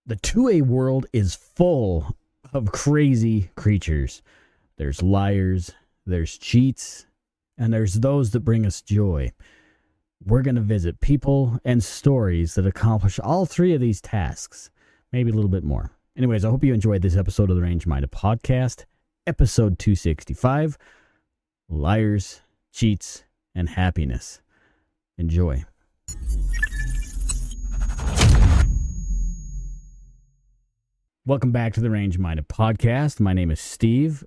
The 2A world is full of crazy creatures. There's liars, there's cheats, and there's those that bring us joy. We're going to visit people and stories that accomplish all three of these tasks, maybe a little bit more. Anyways, I hope you enjoyed this episode of the Range Minded Podcast, episode 265, Liars, Cheats, and Happiness. Enjoy. Welcome back to the Range Minded Podcast. My name is Steve,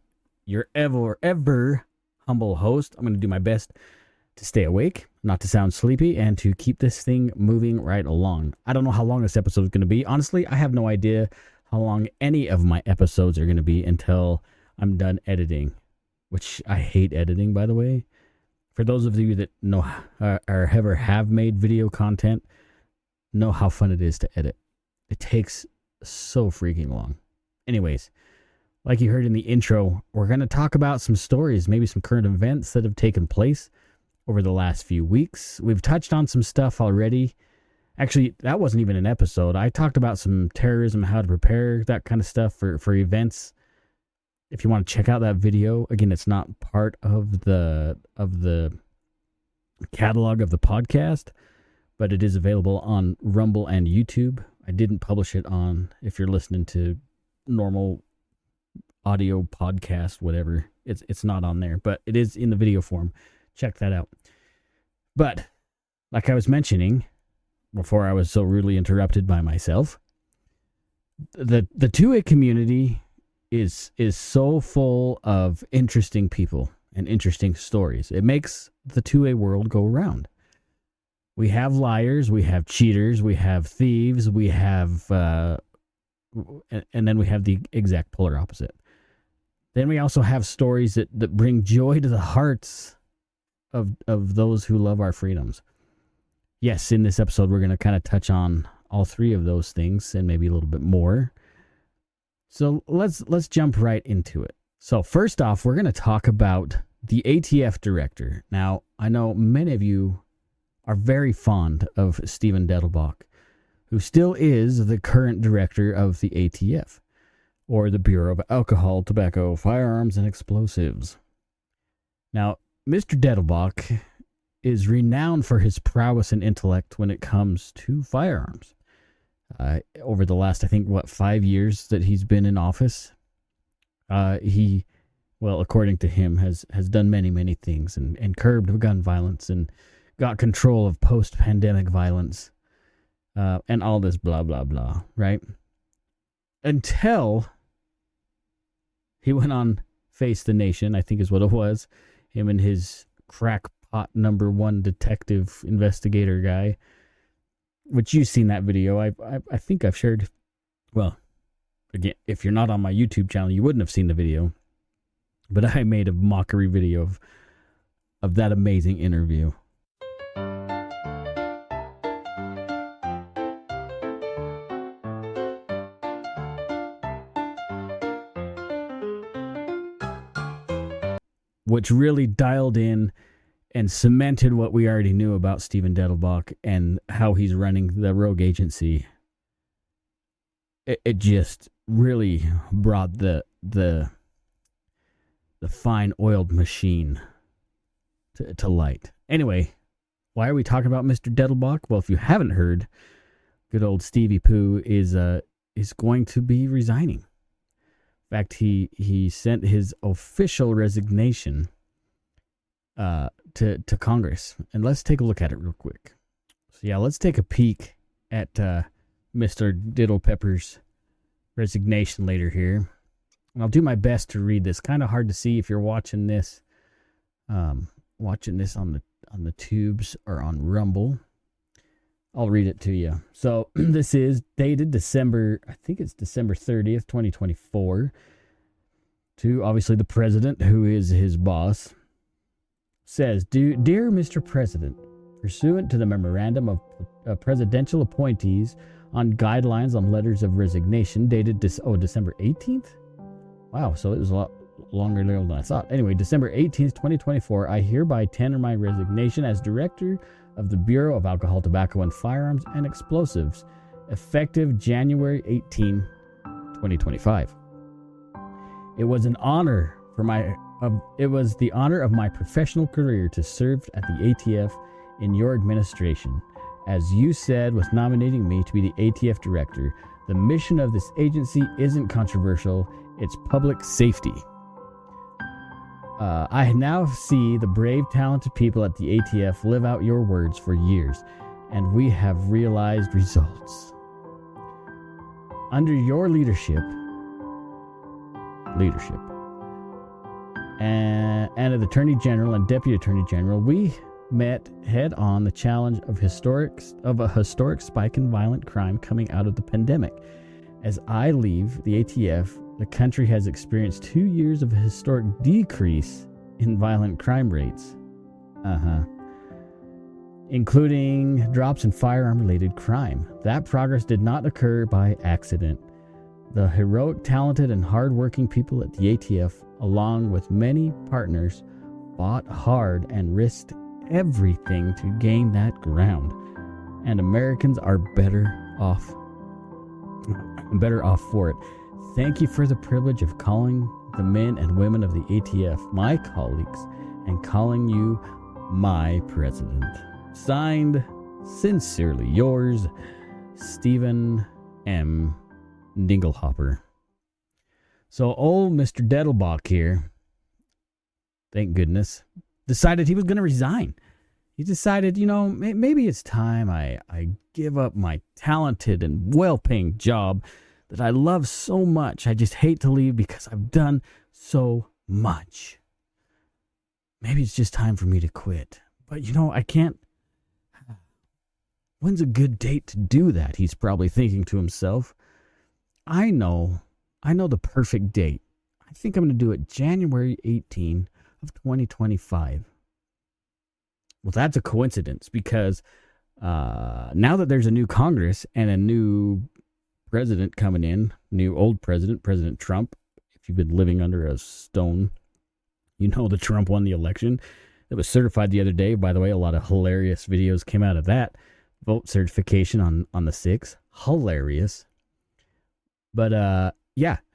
your ever humble host. I'm going to do my best to stay awake, not to sound sleepy, and to keep this thing moving right along. I don't know how long this episode is going to be. Honestly, I have no idea how long any of my episodes are going to be until I'm done editing, which I hate editing, by the way. For those of you that know or ever have made video content, know how fun it is to edit. It takes so freaking long. Anyways, like you heard in the intro, we're going to talk about some stories, maybe some current events that have taken place over the last few weeks. We've touched on some stuff already. Actually, that wasn't even an episode. I talked about some terrorism, how to prepare, that kind of stuff for events. If you want to check out that video, again, it's not part of the catalog of the podcast, but it is available on Rumble and YouTube. I didn't publish it on, if you're listening to normal audio podcast, whatever, it's not on there, but it is in the video form. Check that out. But like I was mentioning before I was so rudely interrupted by myself, the 2A community is so full of interesting people and interesting stories. It makes the 2A world go round. We have liars, we have cheaters, we have thieves, we have, and then we have the exact polar opposite. Then we also have stories that bring joy to the hearts of those who love our freedoms. Yes, in this episode, we're going to kind of touch on all three of those things and maybe a little bit more. So let's jump right into it. So first off, we're going to talk about the ATF director. Now, I know many of you are very fond of Stephen Dettelbach, who still is the current director of the ATF, or the Bureau of Alcohol, Tobacco, Firearms, and Explosives. Now, Mr. Dettelbach is renowned for his prowess and intellect when it comes to firearms. Over the last, I think, 5 years that he's been in office, he, well, according to him, has done many things and curbed gun violence and got control of post-pandemic violence, and all this blah, blah, blah, right? Until he went on Face the Nation, I think is what it was, him and his crackpot #1 detective investigator guy, which you've seen that video. I think I've shared, well, again, if you're not on my YouTube channel, you wouldn't have seen the video, but I made a mockery video of that amazing interview. Which really dialed in and cemented what we already knew about Stephen Dettelbach and how he's running the rogue agency. It just really brought the fine oiled machine to light. Anyway, why are we talking about Mr. Dettelbach? Well, if you haven't heard, good old Stevie Pooh is going to be resigning. In fact, he sent his official resignation to Congress. And let's take a look at it real quick. So yeah, let's take a peek at Mr. Diddle Pepper's resignation later here. And I'll do my best to read this. Kind of hard to see if you're watching this on the tubes or on Rumble. I'll read it to you. So this is dated December 30th, 2024, to obviously the president, who is his boss. Says, Dear Mr. President, pursuant to the memorandum of presidential appointees on guidelines on letters of resignation dated December 18th? Wow, so it was a lot longer than I thought. Anyway, December 18th, 2024, I hereby tender my resignation as director of the Bureau of Alcohol, Tobacco, and Firearms and Explosives, effective January 18, 2025. It was the honor of my professional career to serve at the ATF in your administration. As you said with nominating me to be the ATF director, the mission of this agency isn't controversial, it's public safety. I now see the brave, talented people at the ATF live out your words for years, and we have realized results. Under your leadership, and of the Attorney General and Deputy Attorney General, we met head on the challenge of a historic spike in violent crime coming out of the pandemic. As I leave the ATF, the country has experienced 2 years of a historic decrease in violent crime rates. Including drops in firearm-related crime. That progress did not occur by accident. The heroic, talented, and hard-working people at the ATF, along with many partners, fought hard and risked everything to gain that ground. And Americans are better off for it. Thank you for the privilege of calling the men and women of the ATF my colleagues and calling you my president. Signed, sincerely yours, Stephen M. Dinglehopper. So old Mr. Dettelbach here, thank goodness, decided he was going to resign. He decided, maybe it's time I give up my talented and well-paying job that I love so much. I just hate to leave because I've done so much. Maybe it's just time for me to quit. But, I can't. When's a good date to do that? He's probably thinking to himself. I know the perfect date. I think I'm going to do it January 18 of 2025. Well, that's a coincidence because now that there's a new Congress and a new president coming in, new old president, President Trump, if you've been living under a stone, that Trump won the election. It was certified the other day. By the way, a lot of hilarious videos came out of that vote certification on the 6th. Hilarious. But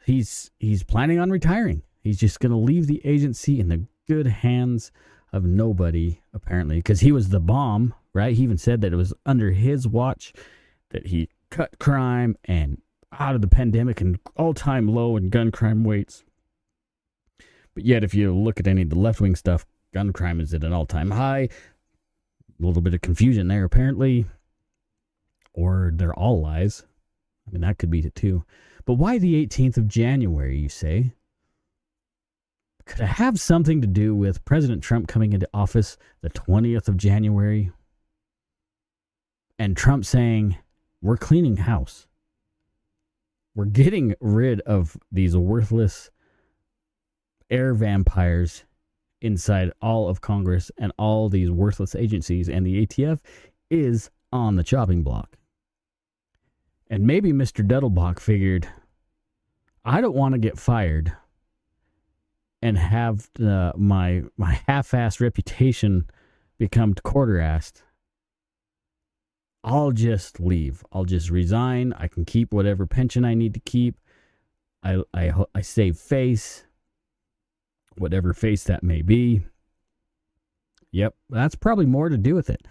he's planning on retiring. He's just going to leave the agency in the good hands of nobody, apparently, because he was the bomb, right? He even said that it was under his watch that he cut crime and out of the pandemic and all-time low in gun crime rates. But yet, if you look at any of the left-wing stuff, gun crime is at an all-time high. A little bit of confusion there, apparently. Or they're all lies. I mean, that could be it, too. But why the 18th of January, you say? Could it have something to do with President Trump coming into office the 20th of January? And Trump saying, we're cleaning house. We're getting rid of these worthless air vampires inside all of Congress and all these worthless agencies, and the ATF is on the chopping block. And maybe Mr. Dettelbach figured, I don't want to get fired and have my half-assed reputation become quarter-assed. I'll just leave. I'll just resign. I can keep whatever pension I need to keep. I save face, whatever face that may be. Yep, that's probably more to do with it.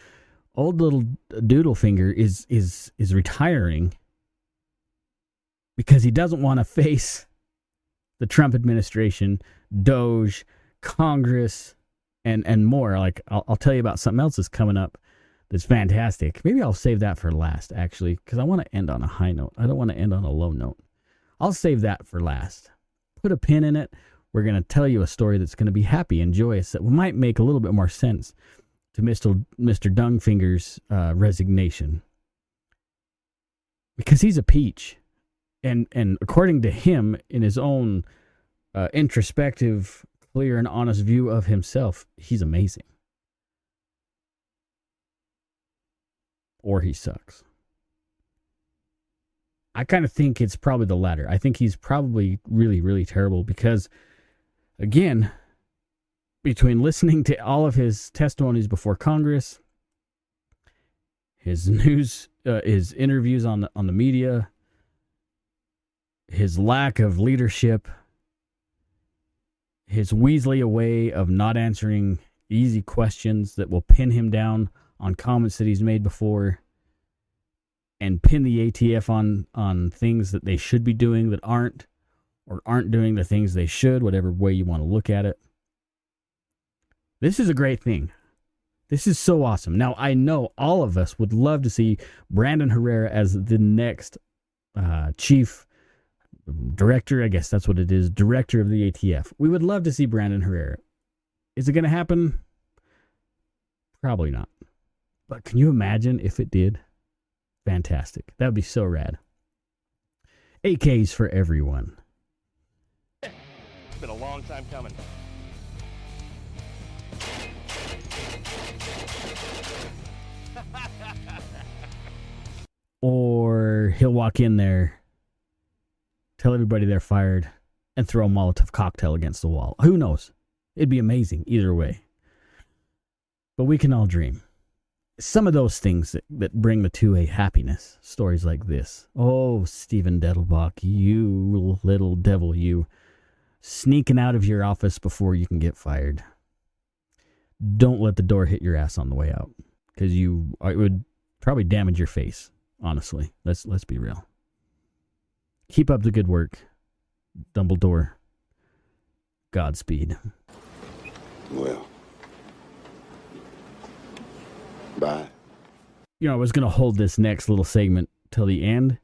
Old little Doodlefinger is retiring because he doesn't want to face the Trump administration, Doge, Congress, and more. Like I'll tell you about something else that's coming up that's fantastic. Maybe I'll save that for last, actually, because I want to end on a high note. I don't want to end on a low note. I'll save that for last. Put a pin in it. We're going to tell you a story that's going to be happy and joyous that might make a little bit more sense to Mr. Dungfinger's resignation. Because he's a peach. And according to him, in his own introspective, clear, and honest view of himself, he's amazing. Or he sucks. I kind of think it's probably the latter. I think he's probably really, really terrible because, again, between listening to all of his testimonies before Congress, his news, his interviews on the media, his lack of leadership, his Weasley way of not answering easy questions that will pin him down on comments that he's made before, and pin the ATF on things that they should be doing that aren't, or aren't doing the things they should, whatever way you want to look at it. This is a great thing. This is so awesome. Now, I know all of us would love to see Brandon Herrera as the next chief director, I guess that's what it is, director of the ATF. We would love to see Brandon Herrera. Is it going to happen? Probably not. But can you imagine if it did? Fantastic. That would be so rad. AKs for everyone. It's been a long time coming. Or he'll walk in there, tell everybody they're fired, and throw a Molotov cocktail against the wall. Who knows? It'd be amazing either way. But we can all dream. Some of those things that bring the 2A happiness, stories like this. Oh, Stephen Dettelbach, you little devil, you. Sneaking out of your office before you can get fired. Don't let the door hit your ass on the way out, because it would probably damage your face, honestly. Let's be real. Keep up the good work, Dumbledore. Godspeed. Well, bye. You know, I was going to hold this next little segment till the end,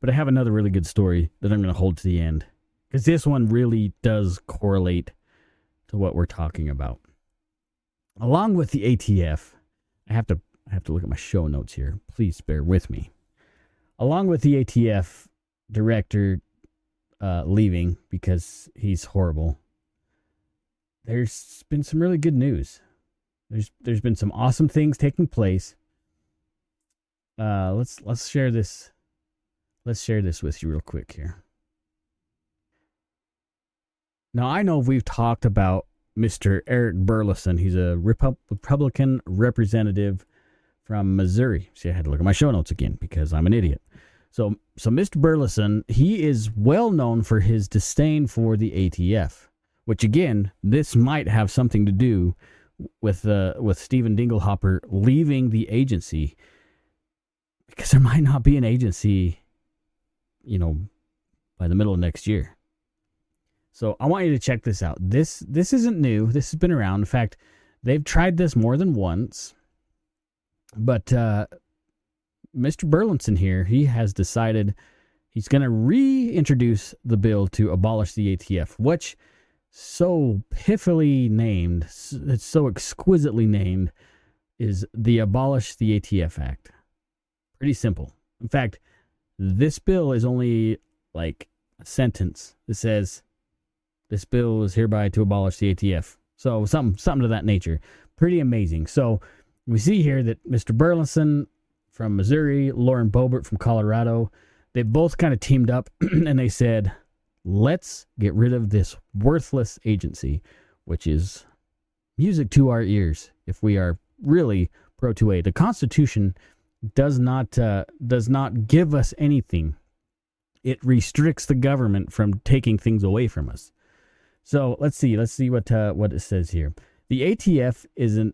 but I have another really good story that I'm going to hold to the end, because this one really does correlate to what we're talking about. Along with the ATF, I have to look at my show notes here. Please bear with me. Along with the ATF director leaving because he's horrible, there's been some really good news. There's been some awesome things taking place. Let's share this. Let's share this with you real quick here. Now, I know we've talked about Mr. Eric Burleson. He's a Republican representative from Missouri. See, I had to look at my show notes again because I'm an idiot. So Mr. Burleson, he is well known for his disdain for the ATF, which again, this might have something to do with Stephen Dinglehopper leaving the agency, because there might not be an agency, by the middle of next year. So I want you to check this out. This isn't new. This has been around. In fact, they've tried this more than once. But Mr. Burleson here, he has decided he's going to reintroduce the bill to abolish the ATF, which so piffily named, it's so exquisitely named, is the Abolish the ATF Act. Pretty simple. In fact, this bill is only like a sentence that says, this bill is hereby to abolish the ATF. So something to that nature. Pretty amazing. So we see here that Mr. Burleson from Missouri, Lauren Boebert from Colorado, they both kind of teamed up and they said, let's get rid of this worthless agency, which is music to our ears if we are really pro 2A. The Constitution does not give us anything. It restricts the government from taking things away from us. So let's see what it says here. The ATF is an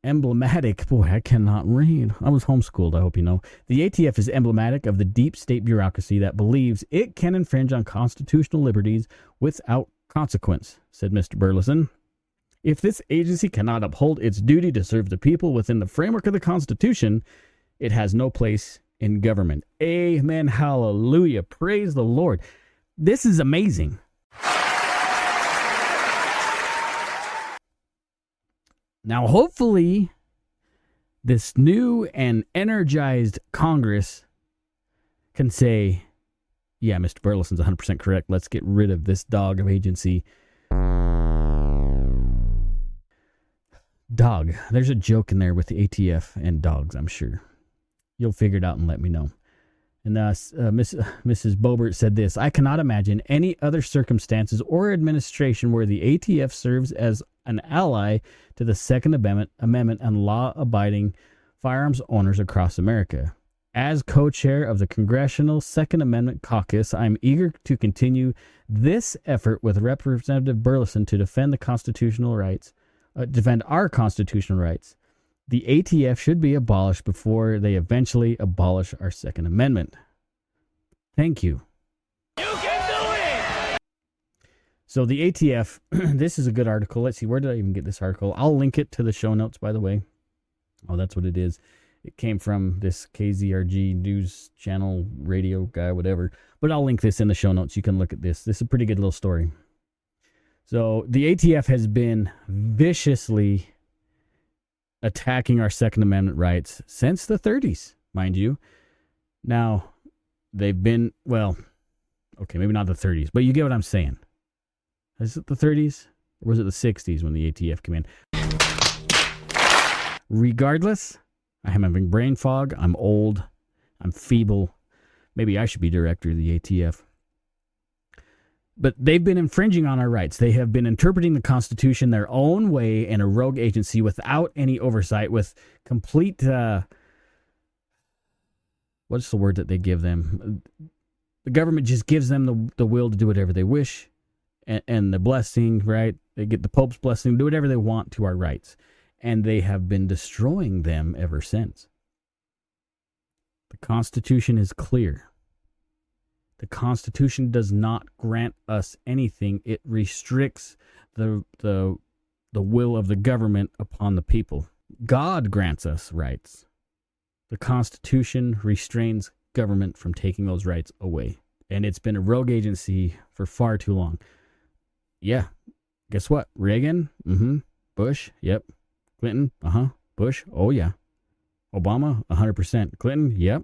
emblematic. Boy, I cannot read. I was homeschooled, I hope you know. The ATF is emblematic of the deep state bureaucracy that believes it can infringe on constitutional liberties without consequence, said Mr. Burleson. If this agency cannot uphold its duty to serve the people within the framework of the Constitution, it has no place in government. Amen. Hallelujah. Praise the Lord. This is amazing. Now, hopefully, this new and energized Congress can say, yeah, Mr. Burleson's 100% correct. Let's get rid of this dog of agency. Dog. There's a joke in there with the ATF and dogs, I'm sure. You'll figure it out and let me know. And Mrs. Boebert said this, I cannot imagine any other circumstances or administration where the ATF serves as an ally to the Second Amendment and law-abiding firearms owners across America. As co-chair of the Congressional Second Amendment Caucus, I'm eager to continue this effort with Representative Burleson to defend our constitutional rights. The ATF should be abolished before they eventually abolish our Second Amendment. Thank you. You can do it! So the ATF, this is a good article. Let's see, where did I even get this article? I'll link it to the show notes, by the way. Oh, that's what it is. It came from this KZRG news channel, radio guy, whatever. But I'll link this in the show notes. You can look at this. This is a pretty good little story. So the ATF has been viciously attacking our Second Amendment rights since the 30s, mind you. Now, they've been, well, okay, maybe not the 30s, but you get what I'm saying. Is it the 30s? Or was it the 60s when the ATF came in? Regardless, I am having brain fog. I'm old. I'm feeble. Maybe I should be director of the ATF. But they've been infringing on our rights. They have been interpreting the Constitution their own way in a rogue agency without any oversight, with complete, what's the word that they give them? The government just gives them the will to do whatever they wish, and the blessing, right? They get the Pope's blessing, do whatever they want to our rights. And they have been destroying them ever since. The Constitution is clear. The Constitution does not grant us anything. It restricts the will of the government upon the people. God grants us rights. The Constitution restrains government from taking those rights away. And it's been a rogue agency for far too long. Yeah. Guess what? Reagan? Bush? Yep. Clinton? Bush? Oh, yeah. Obama? 100%. Clinton? Yep.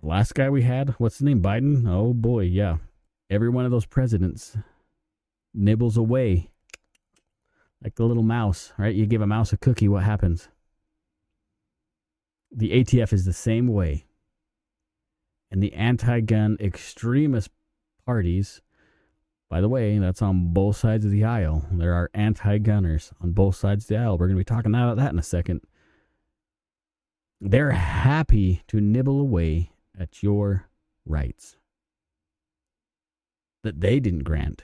The last guy we had, what's his name? Biden? Oh, boy, yeah. Every one of those presidents nibbles away like the little mouse, right? You give a mouse a cookie, what happens? The ATF is the same way. And the anti-gun extremist parties, by the way, that's on both sides of the aisle. There are anti-gunners on both sides of the aisle. We're going to be talking about that in a second. They're happy to nibble away at your rights that they didn't grant.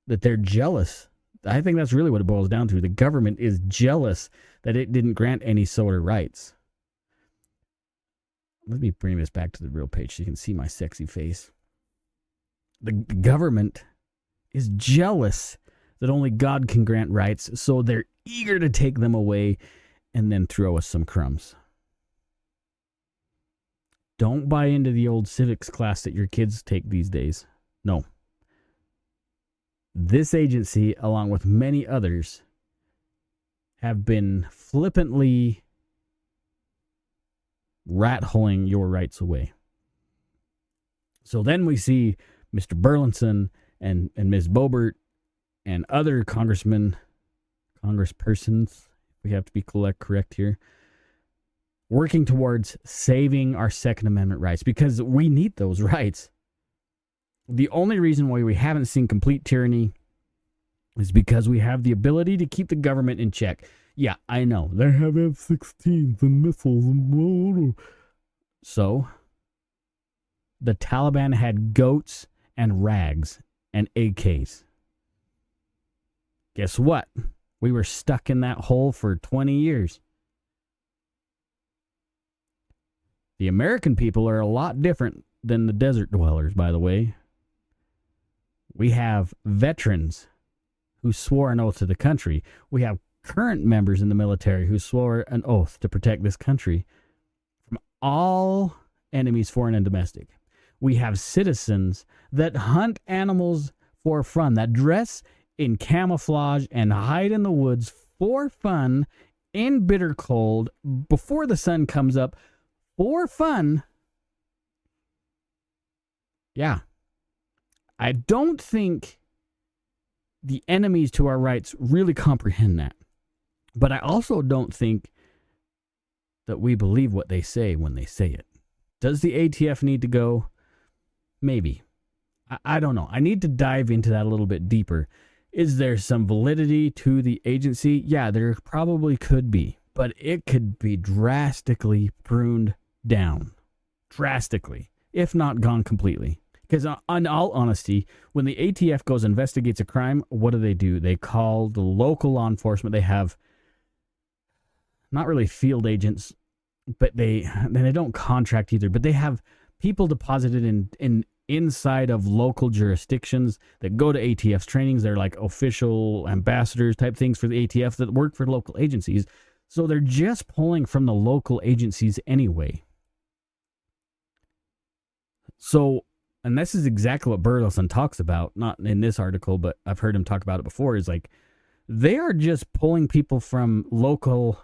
That they're jealous. I think that's really what it boils down to. The government is jealous that it didn't grant any sort of rights. Let me bring this back to the real page so you can see my sexy face. The government is jealous that only God can grant rights, so they're eager to take them away and then throw us some crumbs. Don't buy into the old civics class that your kids take these days. No. This agency, along with many others, have been flippantly rat-holing your rights away. So then we see Mr. Burleson and Ms. Boebert and other congresspersons, we have to be correct here, working towards saving our Second Amendment rights because we need those rights. The only reason why we haven't seen complete tyranny is because we have the ability to keep the government in check. Yeah, I know. They have F-16s and missiles and blah, blah. So, the Taliban had goats and rags and AKs. Guess what? We were stuck in that hole for 20 years. The American people are a lot different than the desert dwellers, by the way. We have veterans who swore an oath to the country. We have current members in the military who swore an oath to protect this country from all enemies, foreign and domestic. We have citizens that hunt animals for fun, that dress in camouflage and hide in the woods for fun in bitter cold before the sun comes up for fun. Yeah. I don't think the enemies to our rights really comprehend that. But I also don't think that we believe what they say when they say it. Does the ATF need to go? Maybe. I don't know. I need to dive into that a little bit deeper. Is there some validity to the agency? Yeah, there probably could be, but it could be drastically pruned down. Drastically, if not gone completely. Because in all honesty, when the ATF goes and investigates a crime, what do? They call the local law enforcement. They have not really field agents, but they don't contract either, but they have people deposited in inside of local jurisdictions that go to ATF's trainings. They're like official ambassadors type things for the ATF that work for local agencies. So they're just pulling from the local agencies anyway. So, and this is exactly what Burleson talks about, not in this article, but I've heard him talk about it before, is like, they are just pulling people from local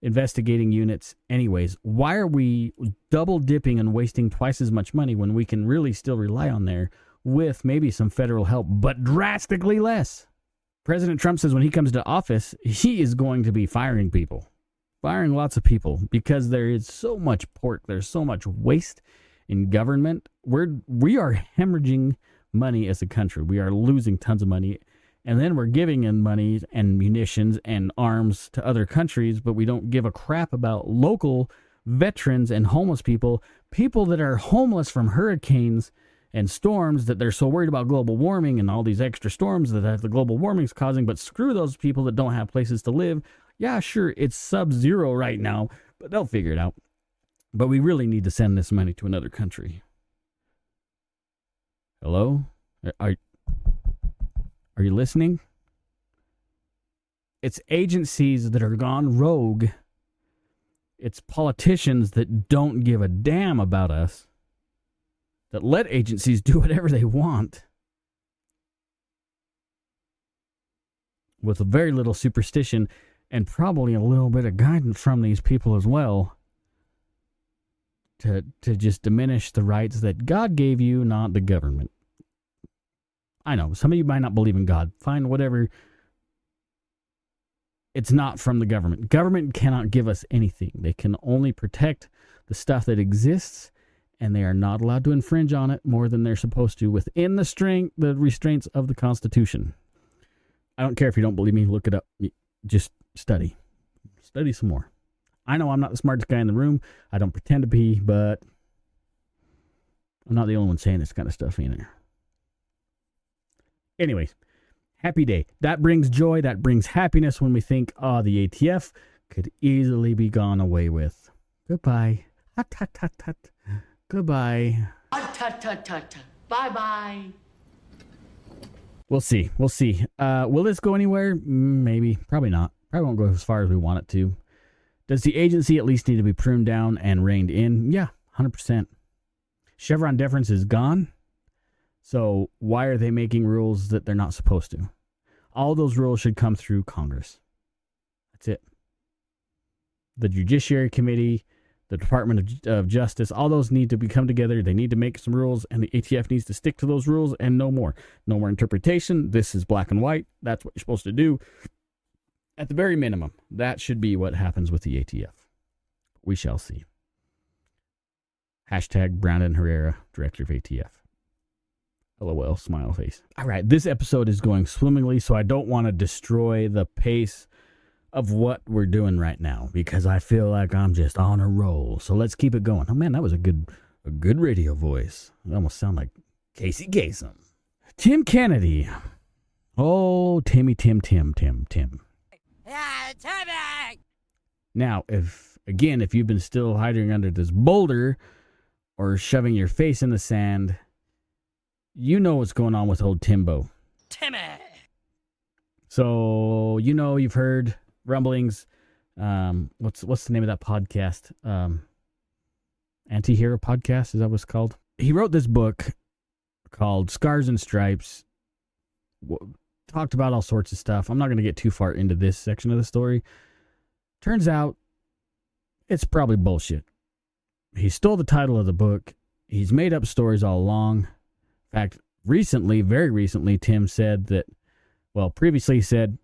investigating units anyways. Why are we double dipping and wasting twice as much money when we can really still rely on there with maybe some federal help, but drastically less? President Trump says when he comes to office, he is going to be firing people, firing lots of people, because there is so much pork, there's so much waste in government. We are hemorrhaging money as a country. We are losing tons of money. And then we're giving in money and munitions and arms to other countries, but we don't give a crap about local veterans and homeless people that are homeless from hurricanes and storms, that they're so worried about global warming and all these extra storms that the global warming's causing. But screw those people that don't have places to live. Yeah, sure, it's sub-zero right now, but they'll figure it out. But we really need to send this money to another country. Hello? Are you listening? It's agencies that are gone rogue. It's politicians that don't give a damn about us, that let agencies do whatever they want with very little superstition and probably a little bit of guidance from these people as well, to just diminish the rights that God gave you, not the government. I know, some of you might not believe in God. Fine, whatever. It's not from the government. Government cannot give us anything. They can only protect the stuff that exists, and they are not allowed to infringe on it more than they're supposed to within the restraints of the Constitution. I don't care if you don't believe me. Look it up. Just study. Study some more. I know I'm not the smartest guy in the room. I don't pretend to be, but I'm not the only one saying this kind of stuff either. Anyways, happy day. That brings joy. That brings happiness when we think, the ATF could easily be gone away with. Goodbye. Hut, hut, hut, hut. Goodbye. Tut, tut, tut, tut. Bye-bye. We'll see. Will this go anywhere? Maybe. Probably not. Probably won't go as far as we want it to. Does the agency at least need to be pruned down and reined in? Yeah, 100%. Chevron deference is gone. So why are they making rules that they're not supposed to? All those rules should come through Congress. That's it. The Judiciary Committee, the Department of Justice, all those need to come together. They need to make some rules, and the ATF needs to stick to those rules and no more. No more interpretation. This is black and white. That's what you're supposed to do. At the very minimum, that should be what happens with the ATF. We shall see. Hashtag Brandon Herrera, Director of ATF. LOL, smile face. All right, this episode is going swimmingly, so I don't want to destroy the pace of what we're doing right now, because I feel like I'm just on a roll. So let's keep it going. Oh man, that was a good radio voice. It almost sounded like Casey Kasem. Tim Kennedy. Oh, Tim. Yeah, Timmy! Now, if you've been still hiding under this boulder or shoving your face in the sand, you know what's going on with old Timbo. Timmy! So, you've heard rumblings. What's the name of that podcast? Anti-Hero Podcast, is that what it's called? He wrote this book called Scars and Stripes. Talked about all sorts of stuff. I'm not going to get too far into this section of the story. Turns out, it's probably bullshit. He stole the title of the book. He's made up stories all along. In fact, very recently, Tim said that, previously said,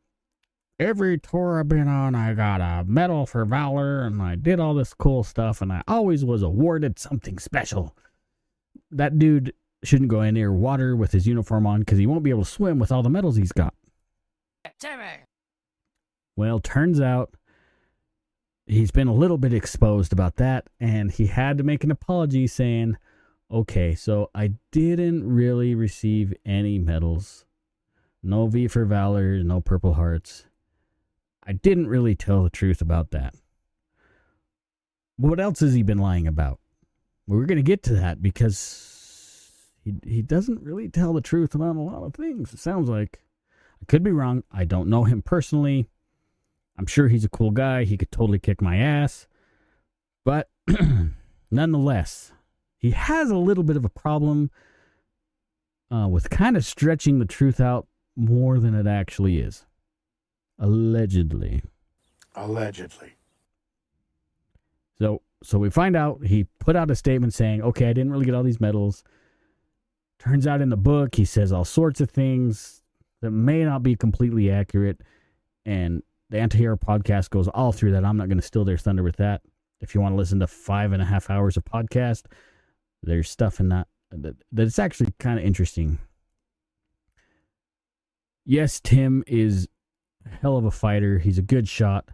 every tour I've been on, I got a medal for valor, and I did all this cool stuff, and I always was awarded something special. That dude shouldn't go in near water with his uniform on, because he won't be able to swim with all the medals he's got. Timmy. Well, turns out he's been a little bit exposed about that, and he had to make an apology saying, okay, so I didn't really receive any medals. No V for Valor, no Purple Hearts. I didn't really tell the truth about that. What else has he been lying about? Well, we're going to get to that because he doesn't really tell the truth about a lot of things, it sounds like. I could be wrong. I don't know him personally. I'm sure he's a cool guy. He could totally kick my ass. But nonetheless, he has a little bit of a problem with kind of stretching the truth out more than it actually is. Allegedly. So we find out he put out a statement saying, okay, I didn't really get all these medals. Turns out in the book, he says all sorts of things that may not be completely accurate. And the Anti-Hero podcast goes all through that. I'm not going to steal their thunder with that. If you want to listen to 5.5 hours of podcast, there's stuff in that it's actually kind of interesting. Yes, Tim is a hell of a fighter. He's a good shot.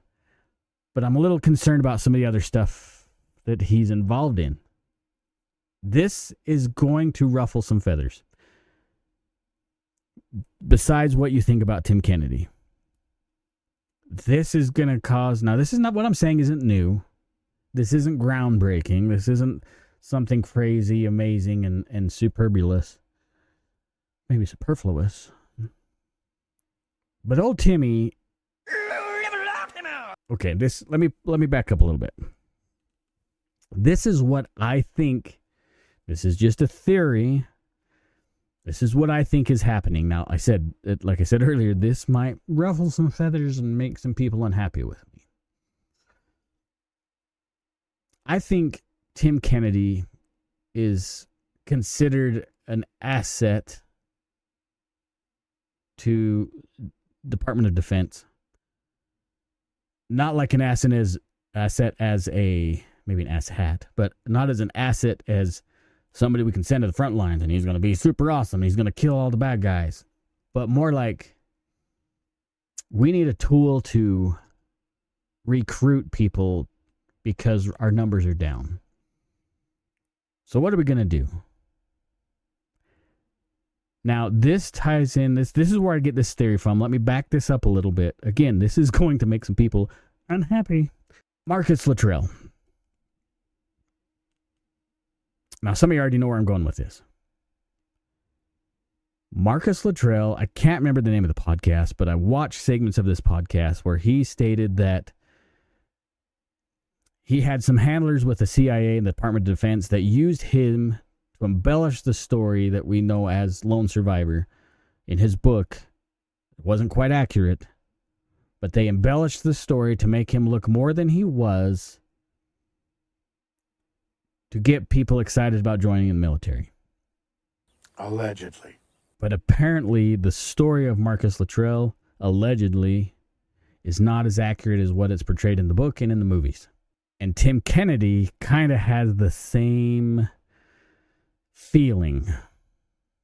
But I'm a little concerned about some of the other stuff that he's involved in. This is going to ruffle some feathers. Besides what you think about Tim Kennedy. This is going to cause... Now, this is not what I'm saying isn't new. This isn't groundbreaking. This isn't something crazy, amazing, and superfluous. Maybe superfluous. But old Timmy... Okay, let me back up a little bit. This is what I think. This is just a theory. This is what I think is happening. Now, like I said earlier, this might ruffle some feathers and make some people unhappy with me. I think Tim Kennedy is considered an asset to Department of Defense. Not like an asset as a, maybe an asshat, but not as an asset as somebody we can send to the front lines and he's going to be super awesome. He's going to kill all the bad guys. But more like we need a tool to recruit people because our numbers are down. So what are we going to do? Now, this ties in, this is where I get this theory from. Let me back this up a little bit. Again, this is going to make some people unhappy. Marcus Luttrell. Now, some of you already know where I'm going with this. Marcus Luttrell, I can't remember the name of the podcast, but I watched segments of this podcast where he stated that he had some handlers with the CIA and the Department of Defense that used him to embellish the story that we know as Lone Survivor in his book. It wasn't quite accurate, but they embellished the story to make him look more than he was to get people excited about joining the military. Allegedly. But apparently the story of Marcus Luttrell, allegedly, is not as accurate as what it's portrayed in the book and in the movies. And Tim Kennedy kind of has the same feeling,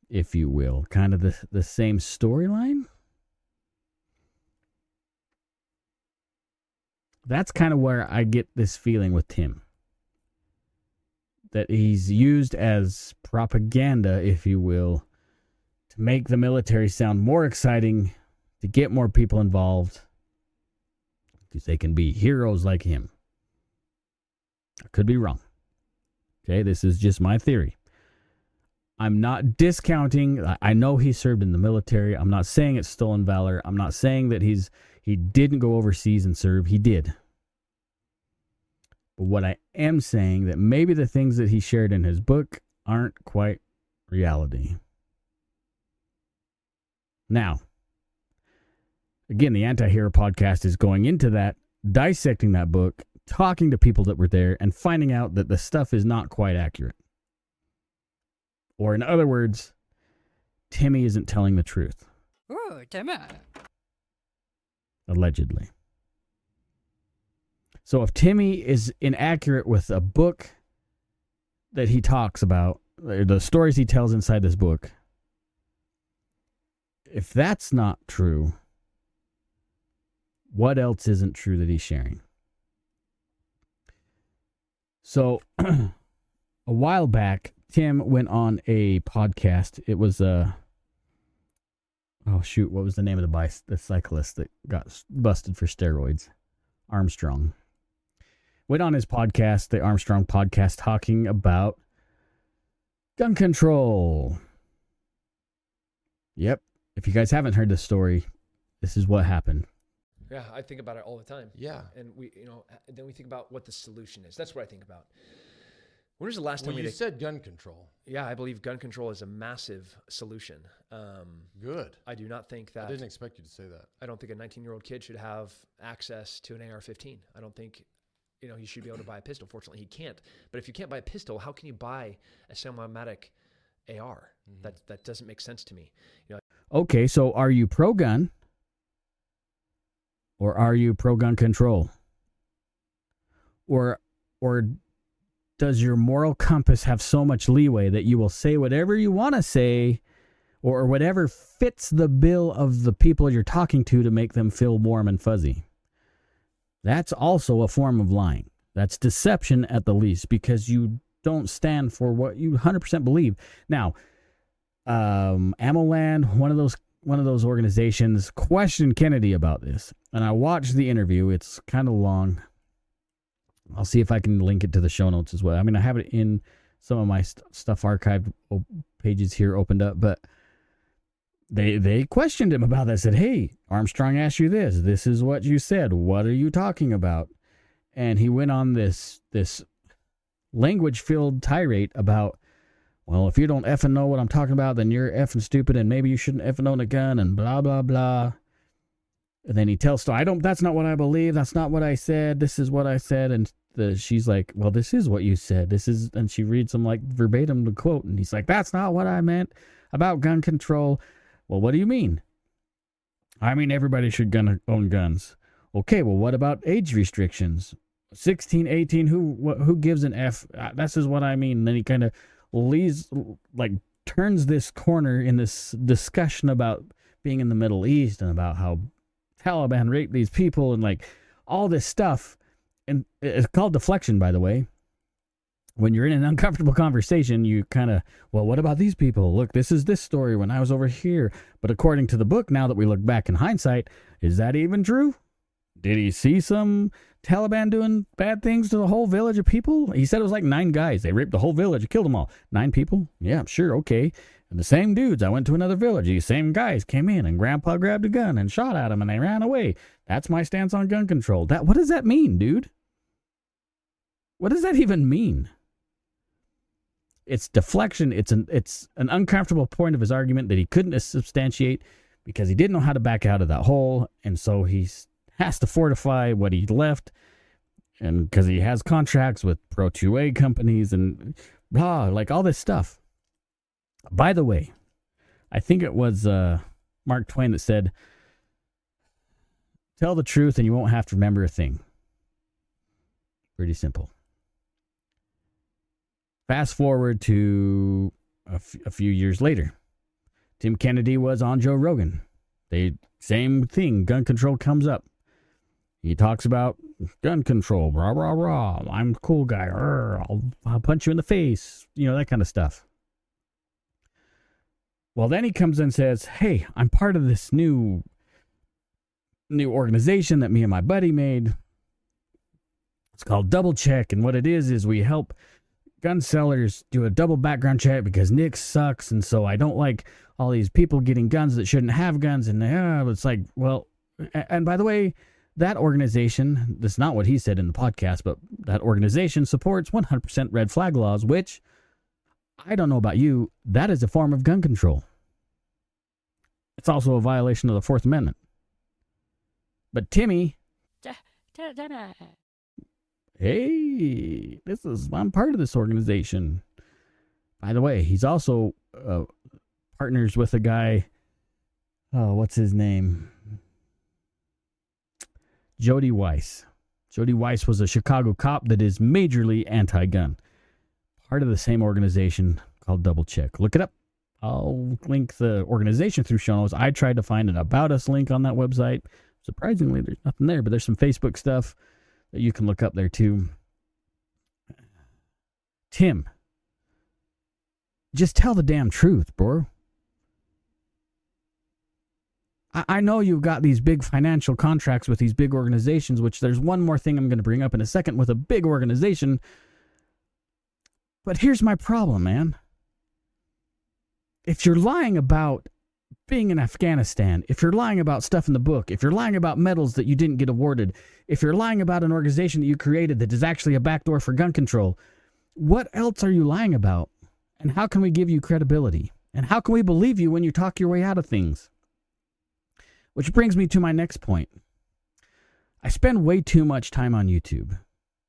if you will. Kind of the same storyline. That's kind of where I get this feeling with Tim. That he's used as propaganda, if you will, to make the military sound more exciting, to get more people involved, because they can be heroes like him. I could be wrong. Okay, this is just my theory. I'm not discounting. I know he served in the military. I'm not saying it's stolen valor. I'm not saying that he didn't go overseas and serve. He did. But what I am saying that maybe the things that he shared in his book aren't quite reality. Now, again, the Anti-Hero podcast is going into that, dissecting that book, talking to people that were there, and finding out that the stuff is not quite accurate. Or in other words, Timmy isn't telling the truth. Ooh, Timmy. Allegedly. So if Timmy is inaccurate with a book that he talks about, the stories he tells inside this book, if that's not true, What else isn't true that he's sharing? So, a while back, Tim went on a podcast. It was what was the name of the cyclist that got busted for steroids? Armstrong. Went on his podcast, the Armstrong podcast, talking about gun control. Yep. If you guys haven't heard this story, this is what happened. Yeah, I think about it all the time. Yeah. And then we think about what the solution is. That's what I think about. When was the last time you said gun control? Yeah, I believe gun control is a massive solution. Good. I do not think that. I didn't expect you to say that. I don't think a 19-year-old kid should have access to an AR-15. I don't think, he should be able to buy a pistol. Fortunately, he can't. But if you can't buy a pistol, how can you buy a semi-automatic AR? Mm-hmm. That doesn't make sense to me. Okay, so are you pro-gun or are you pro-gun control? Or does your moral compass have so much leeway that you will say whatever you want to say or whatever fits the bill of the people you're talking to make them feel warm and fuzzy? That's also a form of lying. That's deception at the least, because you don't stand for what you 100% believe. Now, AmmoLand, one of those organizations, questioned Kennedy about this, and I watched the interview. It's kind of long. I'll see if I can link it to the show notes as well. I mean, I have it in some of my stuff archived pages here opened up, but they questioned him about that. Said, "Hey, Armstrong asked you this. This is what you said. What are you talking about?" And he went on this language-filled tirade about, well, if you don't effing know what I'm talking about, then you're effing stupid, and maybe you shouldn't effing own a gun, and blah, blah, blah. And then he tells story. That's not what I believe. That's not what I said. This is what I said. And she's like, well, this is what you said. And she reads him like verbatim the quote. And he's like, that's not what I meant about gun control. Well, what do you mean? I mean, everybody should own guns. Okay, well, what about age restrictions? 16, 18, who gives an F? This is what I mean. And then he kind of turns this corner in this discussion about being in the Middle East and about how Taliban raped these people and like all this stuff. And it's called deflection, by the way. When you're in an uncomfortable conversation, you kind of, well, what about these people? Look, this is this story when I was over here. But according to the book, now that we look back in hindsight, is that even true? Did he see some Taliban doing bad things to the whole village of people? He said it was like 9 guys. They raped the whole village and killed them all. 9 people? Yeah, sure, okay. And the same dudes, I went to another village. These same guys came in and Grandpa grabbed a gun and shot at them and they ran away. That's my stance on gun control. What does that mean, dude? What does that even mean? It's deflection. It's an uncomfortable point of his argument that he couldn't substantiate because he didn't know how to back out of that hole. And so he has to fortify what he left. And because he has contracts with Pro 2A companies and blah, like all this stuff. By the way, I think it was Mark Twain that said, tell the truth and you won't have to remember a thing. Pretty simple. Fast forward to a few years later. Tim Kennedy was on Joe Rogan. Same thing, gun control comes up. He talks about gun control, rah, rah, rah. I'm a cool guy. I'll punch you in the face. That kind of stuff. Well, then he comes and says, hey, I'm part of this new organization that me and my buddy made. It's called Double Check. And what it is we help gun sellers do a double background check because Nick sucks. And so I don't like all these people getting guns that shouldn't have guns. And it's like, well, and by the way, that organization, that's not what he said in the podcast, but that organization supports 100% red flag laws, which I don't know about you, that is a form of gun control. It's also a violation of the Fourth Amendment. But Timmy, hey, I'm part of this organization. By the way, he's also partners with a guy, what's his name? Jody Weiss. Jody Weiss was a Chicago cop that is majorly anti-gun. Part of the same organization called Double Check. Look it up. I'll link the organization through show notes. I tried to find an About Us link on that website. Surprisingly, there's nothing there, but there's some Facebook stuff that you can look up there too. Tim, just tell the damn truth, bro. I know you've got these big financial contracts with these big organizations, which there's one more thing I'm going to bring up in a second with a big organization. But here's my problem, man. If you're lying about being in Afghanistan, if you're lying about stuff in the book, if you're lying about medals that you didn't get awarded, if you're lying about an organization that you created that is actually a backdoor for gun control, what else are you lying about? And how can we give you credibility? And how can we believe you when you talk your way out of things? Which brings me to my next point. I spend way too much time on YouTube.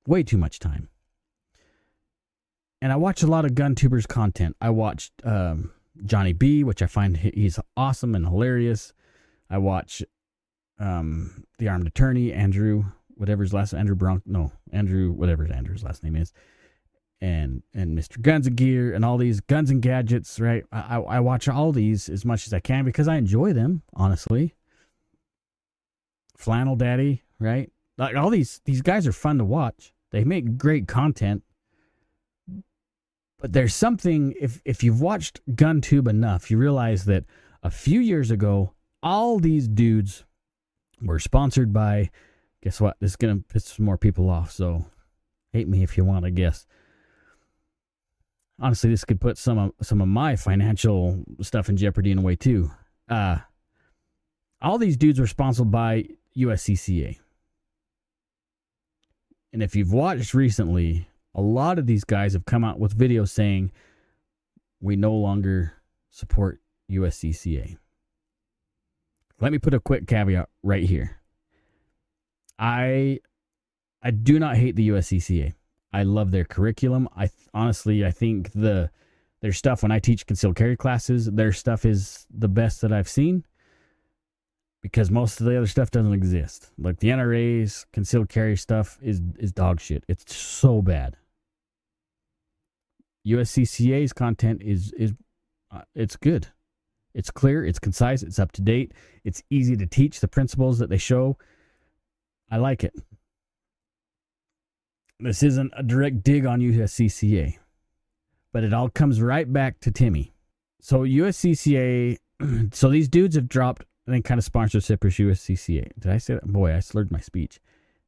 Way too much time. And I watch a lot of gun tubers content. I watched Johnny B, which I find he's awesome and hilarious. I watch the Armed Attorney, Andrew, whatever his last Andrew, whatever Andrew's last name is. And Mr. Guns and Gear and all these Guns and Gadgets, right? I watch all these as much as I can because I enjoy them, honestly. Flannel Daddy, right? Like all these guys are fun to watch. They make great content. But there's something, if you've watched GunTube enough, you realize that a few years ago, all these dudes were sponsored by, guess what? This is going to piss some more people off, so hate me if you want, I guess. Honestly, this could put some of my financial stuff in jeopardy in a way, too. All these dudes were sponsored by USCCA. And if you've watched recently, a lot of these guys have come out with videos saying, we no longer support USCCA. Let me put a quick caveat right here. I do not hate the USCCA. I love their curriculum. I think their stuff, when I teach concealed carry classes, their stuff is the best that I've seen. Because most of the other stuff doesn't exist. Like the NRA's concealed carry stuff is dog shit. It's so bad. USCCA's content is it's good. It's clear, it's concise, it's up to date, it's easy to teach the principles that they show. I like it. This isn't a direct dig on USCCA, but it all comes right back to Timmy. So USCCA, so these dudes have dropped, I think, kind of sponsorship with USCCA. Did I say that? Boy, I slurred my speech.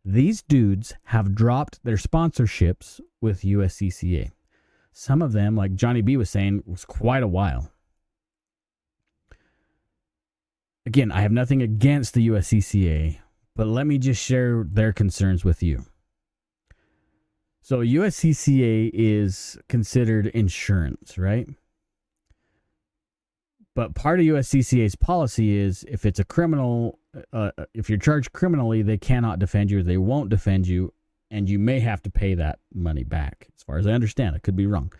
These dudes have dropped their sponsorships with USCCA. Some of them, like Johnny B was saying, was quite a while. Again, I have nothing against the USCCA, but let me just share their concerns with you. So USCCA is considered insurance, right? But part of USCCA's policy is if it's a criminal, if you're charged criminally, they cannot defend you, or they won't defend you, and you may have to pay that money back. As far as I understand, I could be wrong.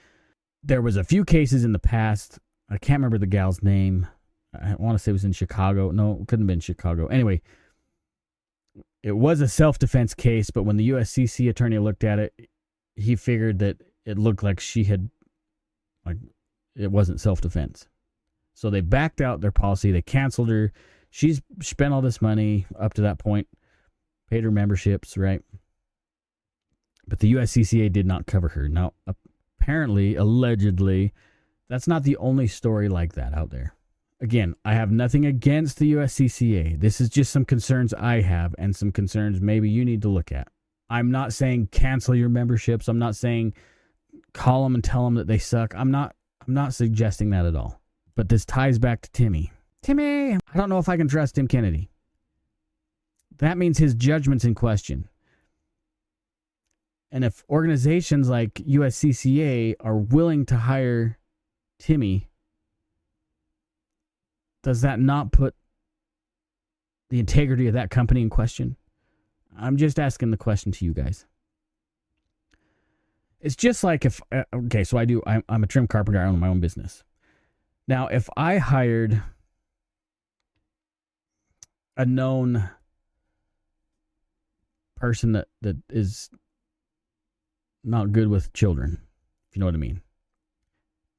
There was a few cases in the past. I can't remember the gal's name. I want to say it was in Chicago. No, it couldn't have been Chicago. Anyway, it was a self-defense case, but when the USCCA attorney looked at it, he figured that it looked like it wasn't self-defense. So they backed out their policy. They canceled her. She's spent all this money up to that point, paid her memberships, right? But the USCCA did not cover her. Now, apparently, allegedly, that's not the only story like that out there. Again, I have nothing against the USCCA. This is just some concerns I have and some concerns maybe you need to look at. I'm not saying cancel your memberships. I'm not saying call them and tell them that they suck. I'm not suggesting that at all. But this ties back to Timmy. Timmy, I don't know if I can trust Tim Kennedy. That means his judgment's in question. And if organizations like USCCA are willing to hire Timmy, does that not put the integrity of that company in question? I'm just asking the question to you guys. It's just like if, okay, so I'm a trim carpenter. I own my own business. Now, if I hired a known person that is not good with children, if you know what I mean,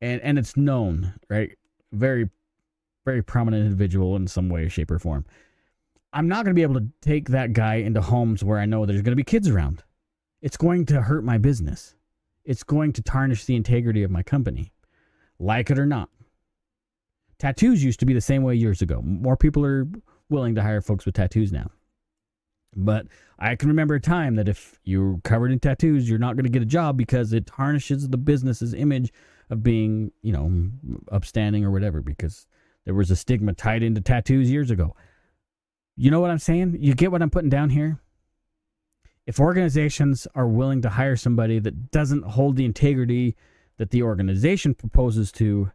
and it's known, right? Very, very prominent individual in some way, shape, or form. I'm not going to be able to take that guy into homes where I know there's going to be kids around. It's going to hurt my business. It's going to tarnish the integrity of my company, like it or not. Tattoos used to be the same way years ago. More people are willing to hire folks with tattoos now. But I can remember a time that if you're covered in tattoos, you're not going to get a job because it tarnishes the business's image of being, upstanding or whatever, because there was a stigma tied into tattoos years ago. You know what I'm saying? You get what I'm putting down here? If organizations are willing to hire somebody that doesn't hold the integrity that the organization proposes to,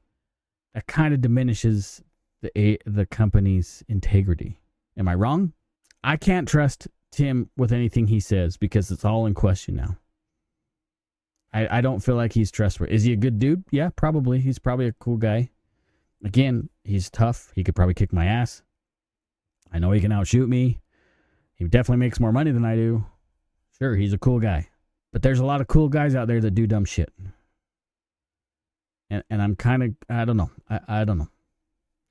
that kind of diminishes the company's integrity. Am I wrong? I can't trust Tim with anything he says because it's all in question now. I don't feel like he's trustworthy. Is he a good dude? Yeah, probably. He's probably a cool guy. Again, he's tough. He could probably kick my ass. I know he can outshoot me. He definitely makes more money than I do. Sure, he's a cool guy. But there's a lot of cool guys out there that do dumb shit. And I'm kind of, I don't know. I don't know.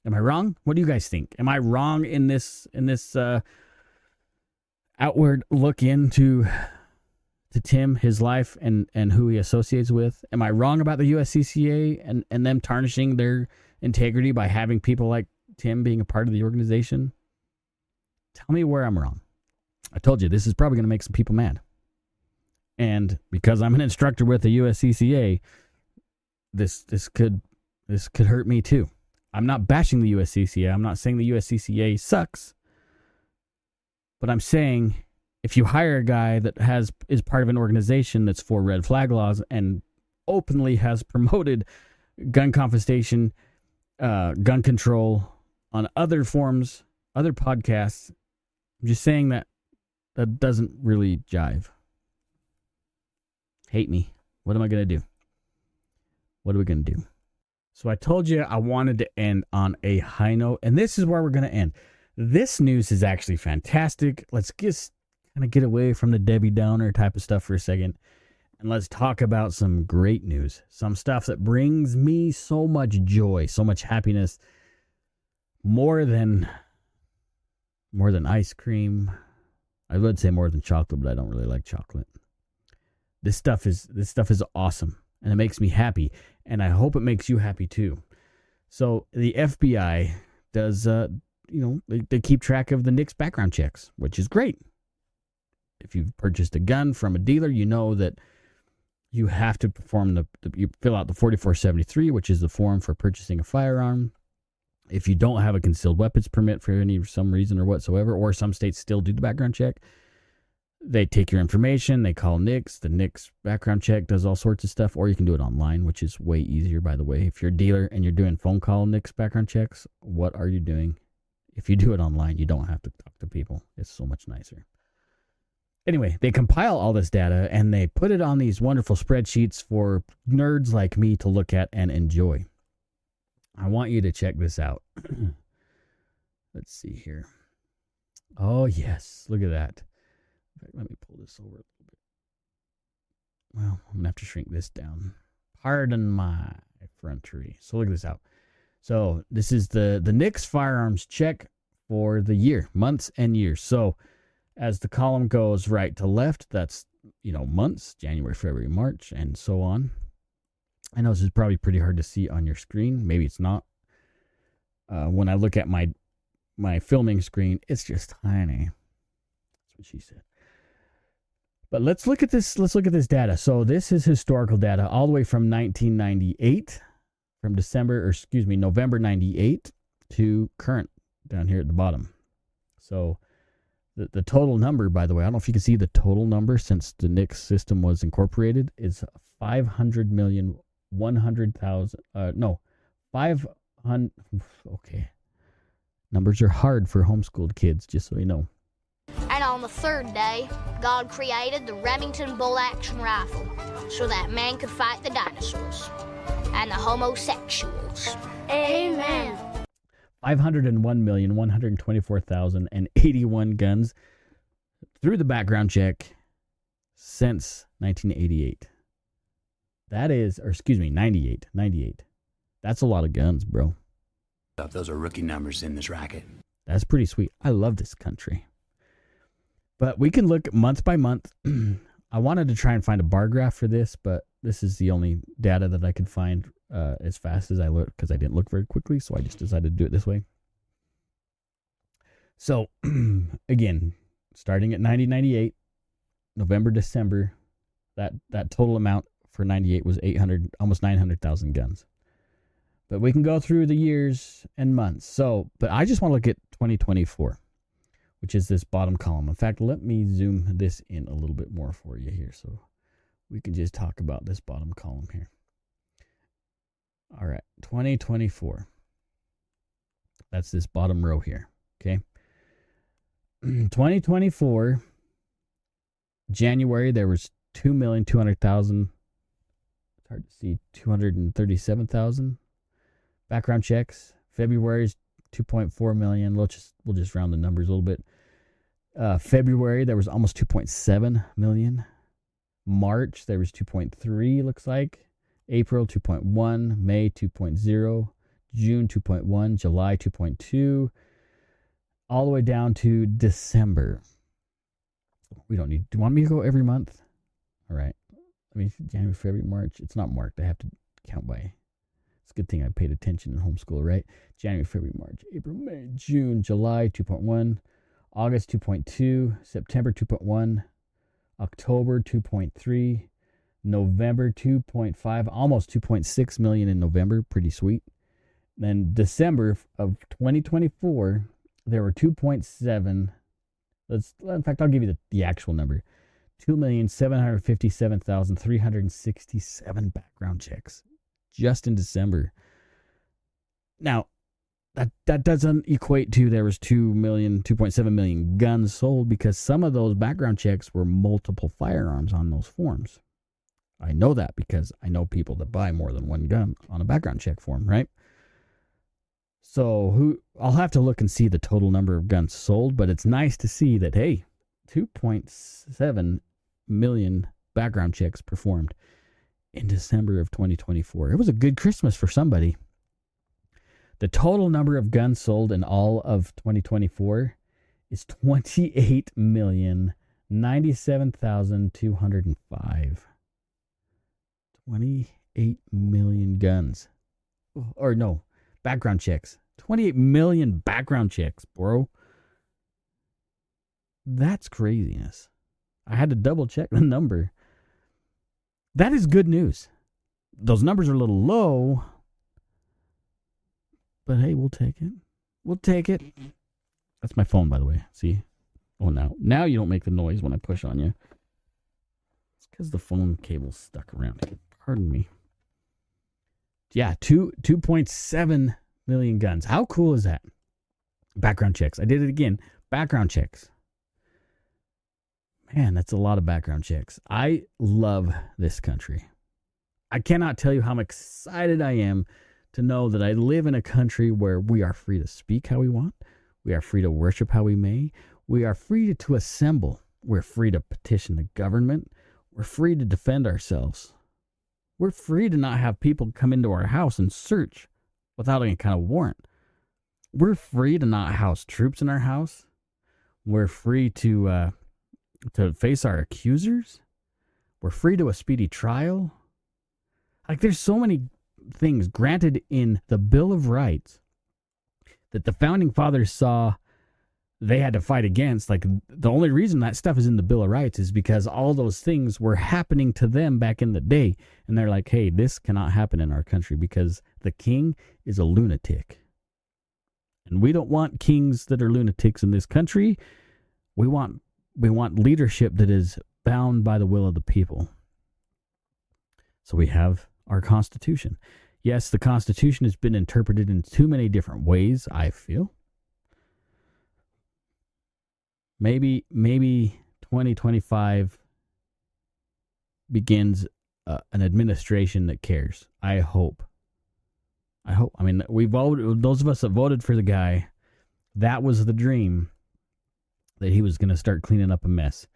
Am I wrong? What do you guys think? Am I wrong in this outward look into Tim, his life, and who he associates with? Am I wrong about the USCCA and them tarnishing their integrity by having people like Tim being a part of the organization? Tell me where I'm wrong. I told you, this is probably going to make some people mad. And because I'm an instructor with the USCCA, this could hurt me too. I'm not bashing the USCCA. I'm not saying the USCCA sucks. But I'm saying if you hire a guy that is part of an organization that's for red flag laws and openly has promoted gun confiscation, gun control on other forms, other podcasts, I'm just saying that doesn't really jive. Hate me. What am I going to do? What are we going to do? So I told you I wanted to end on a high note, and this is where we're going to end. This news is actually fantastic. Let's just kind of get away from the Debbie Downer type of stuff for a second, and let's talk about some great news. Some stuff that brings me so much joy, so much happiness, more than ice cream. I would say more than chocolate, but I don't really like chocolate. This stuff is awesome, and it makes me happy, and I hope it makes you happy too. So the FBI does, they keep track of the NICS background checks, which is great. If you've purchased a gun from a dealer, you know that you have to perform you fill out the 4473, which is the form for purchasing a firearm. If you don't have a concealed weapons permit for some reason or whatsoever, or some states still do the background check, they take your information, they call NICS. The NICS background check does all sorts of stuff, or you can do it online, which is way easier, by the way. If you're a dealer and you're doing phone call NICS background checks, what are you doing? If you do it online, you don't have to talk to people. It's so much nicer. Anyway, they compile all this data and they put it on these wonderful spreadsheets for nerds like me to look at and enjoy. I want you to check this out. Let's see here. Oh, yes. Look at that. In fact, let me pull this over a little bit. Well, I'm going to have to shrink this down. Pardon my effrontery. So look at this out. So this is the NICS firearms check for the year, months and years. So as the column goes right to left, that's, months, January, February, March, and so on. I know this is probably pretty hard to see on your screen. Maybe it's not. When I look at my filming screen, it's just tiny. That's what she said. But let's look at this. Let's look at this data. So this is historical data all the way from 1998, from November 98 to current down here at the bottom. So the total number, by the way, I don't know if you can see the total number since the NICS system was incorporated, is 500,100,000. 500. Okay. Numbers are hard for homeschooled kids, just so you know. And on the third day, God created the Remington bolt-action rifle so that man could fight the dinosaurs and the homosexuals. Amen. 501,124,081 guns through the background check since 1988. 98. That's a lot of guns, bro. Those are rookie numbers in this racket. That's pretty sweet. I love this country. But we can look month by month. I wanted to try and find a bar graph for this, but this is the only data that I could find as fast as I looked, because I didn't look very quickly, so I just decided to do it this way. So, again, starting at 1998, November, December, that total amount for 98 was almost 900,000 guns. But we can go through the years and months. So, but I just want to look at 2024, which is this bottom column. In fact, let me zoom this in a little bit more for you here, so we can just talk about this bottom column here. All right, 2024. That's this bottom row here, okay? 2024, January, there was 2,200,000. It's hard to see, 237,000 background checks. February is 2.4 million. We'll just round the numbers a little bit. February, there was almost 2.7 million. March, there was 2.3, looks like. April, 2.1. May, 2.0. June, 2.1. July, 2.2. All the way down to December. Do you want me to go every month? All right. I mean, January, February, March. It's not marked. I have to count by. It's a good thing I paid attention in homeschool, right? January, February, March, April, May, June, July, 2.1. August, 2.2. September, 2.1. October, 2.3. November, 2.5. Almost 2.6 million in November. Pretty sweet. Then December of 2024, there were 2.7. In fact, I'll give you the actual number. 2,757,367 background checks just in December. Now, that doesn't equate to there was 2.7 million guns sold, because some of those background checks were multiple firearms on those forms. I know that because I know people that buy more than one gun on a background check form, right? So I'll have to look and see the total number of guns sold, but it's nice to see that, hey, 2.7 million background checks performed in December of 2024. It was a good Christmas for somebody. The total number of guns sold in all of 2024 is 28,097,205. 28 million guns. Or no, background checks. 28 million background checks, bro. That's craziness. I had to double check the number. That is good news. Those numbers are a little low, but hey, we'll take it. We'll take it. That's my phone, by the way. See? Oh, now you don't make the noise when I push on you. It's because the phone cable's stuck around here. Pardon me. Yeah, 2.7 million guns. How cool is that? Background checks. I did it again. Background checks. Man, that's a lot of background checks. I love this country. I cannot tell you how excited I am to know that I live in a country where we are free to speak how we want. We are free to worship how we may. We are free to assemble. We're free to petition the government. We're free to defend ourselves. We're free to not have people come into our house and search without any kind of warrant. We're free to not house troops in our house. We're free to face our accusers. We're free to a speedy trial. Like, there's so many things granted in the Bill of Rights that the founding fathers saw they had to fight against. Like, the only reason that stuff is in the Bill of Rights is because all those things were happening to them back in the day. And they're like, hey, this cannot happen in our country because the king is a lunatic. And we don't want kings that are lunatics in this country. We want leadership that is bound by the will of the people. So we have our Constitution. Yes, the Constitution has been interpreted in too many different ways, I feel. Maybe 2025 begins an administration that cares. I hope. I mean, those of us that voted for the guy, that was the dream, that he was going to start cleaning up a mess.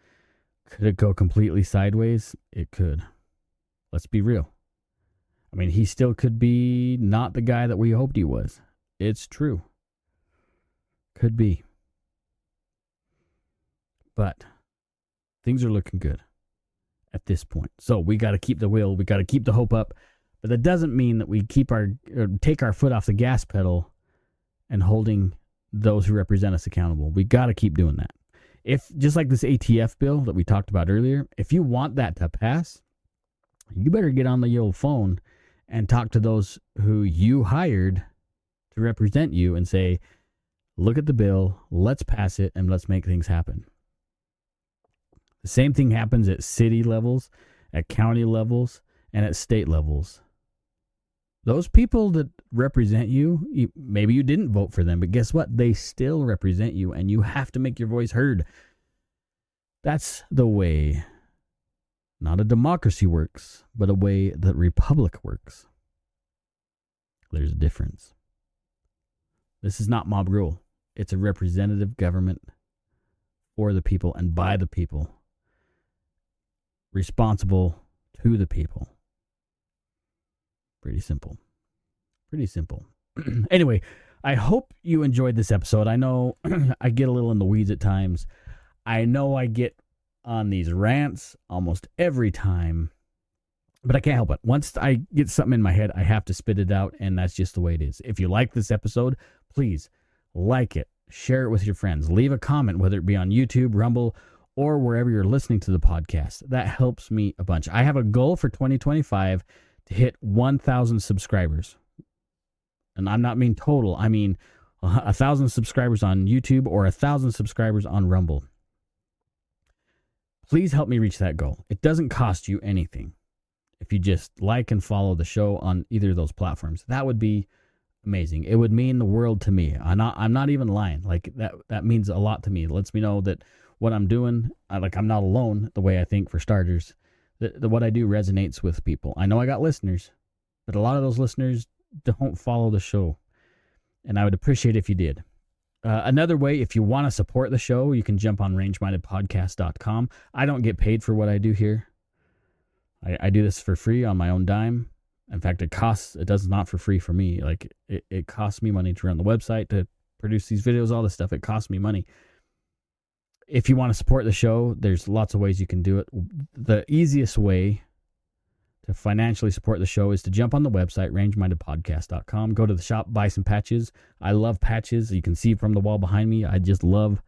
Could it go completely sideways? It could. Let's be real. I mean, he still could be not the guy that we hoped he was. It's true. Could be. But things are looking good at this point. So we got to keep the will. We got to keep the hope up. But that doesn't mean that we take our foot off the gas pedal and holding those who represent us accountable. We got to keep doing that. If, just like this ATF bill that we talked about earlier, if you want that to pass, you better get on the old phone and talk to those who you hired to represent you and say, look at the bill, let's pass it, and let's make things happen. The same thing happens at city levels, at county levels, and at state levels. Those people that represent you, maybe you didn't vote for them, but guess what? They still represent you, and you have to make your voice heard. That's the way not a democracy works, but a way that republic works. There's a difference. This is not mob rule. It's a representative government for the people and by the people, responsible to the people. Pretty simple. Pretty simple. Anyway, I hope you enjoyed this episode. I know I get a little in the weeds at times. I know I get on these rants almost every time, but I can't help it. Once I get something in my head, I have to spit it out, and that's just the way it is. If you like this episode, please like it, share it with your friends, leave a comment, whether it be on YouTube, Rumble, or wherever you're listening to the podcast. That helps me a bunch. I have a goal for 2025 to hit 1,000 subscribers. And I'm not mean total. I mean 1,000 subscribers on YouTube or 1,000 subscribers on Rumble. Please help me reach that goal. It doesn't cost you anything if you just like and follow the show on either of those platforms. That would be amazing. It would mean the world to me. I'm not even lying. Like that means a lot to me. It lets me know that what I'm doing, I'm not alone, the way I think, for starters. That what I do resonates with people. I know I got listeners, but a lot of those listeners don't follow the show. And I would appreciate if you did. Another way, if you want to support the show, you can jump on rangemindedpodcast.com. I don't get paid for what I do here. I do this for free on my own dime. In fact, it does not for free for me. Like it costs me money to run the website, to produce these videos, all this stuff. It costs me money. If you want to support the show, there's lots of ways you can do it. The easiest way to financially support the show is to jump on the website, rangemindedpodcast.com. Go to the shop, buy some patches. I love patches. You can see from the wall behind me. I just love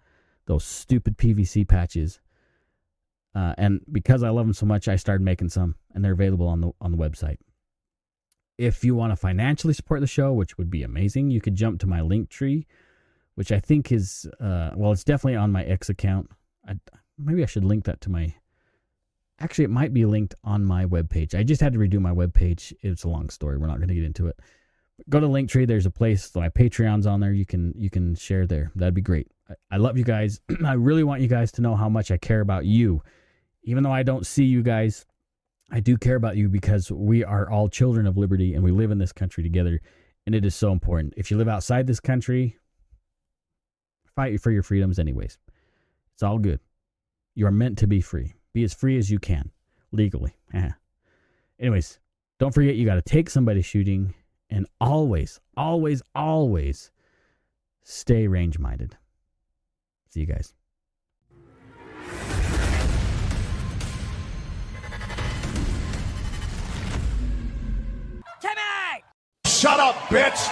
those stupid PVC patches. And because I love them so much, I started making some, and they're available on the website. If you want to financially support the show, which would be amazing, you could jump to my Linktree, which I think is, it's definitely on my X account. Maybe I should link that to my... Actually, it might be linked on my webpage. I just had to redo my webpage. It's a long story. We're not going to get into it. Go to Linktree. There's a place. My Patreon's on there. You can share there. That'd be great. I love you guys. I really want you guys to know how much I care about you. Even though I don't see you guys, I do care about you, because we are all children of liberty and we live in this country together. And it is so important. If you live outside this country, fight for your freedoms anyways. It's all good. You are meant to be free. Be as free as you can, legally. Anyways, don't forget, you got to take somebody shooting, and always, always, always stay range-minded. See you guys. Timmy! Shut up, bitch!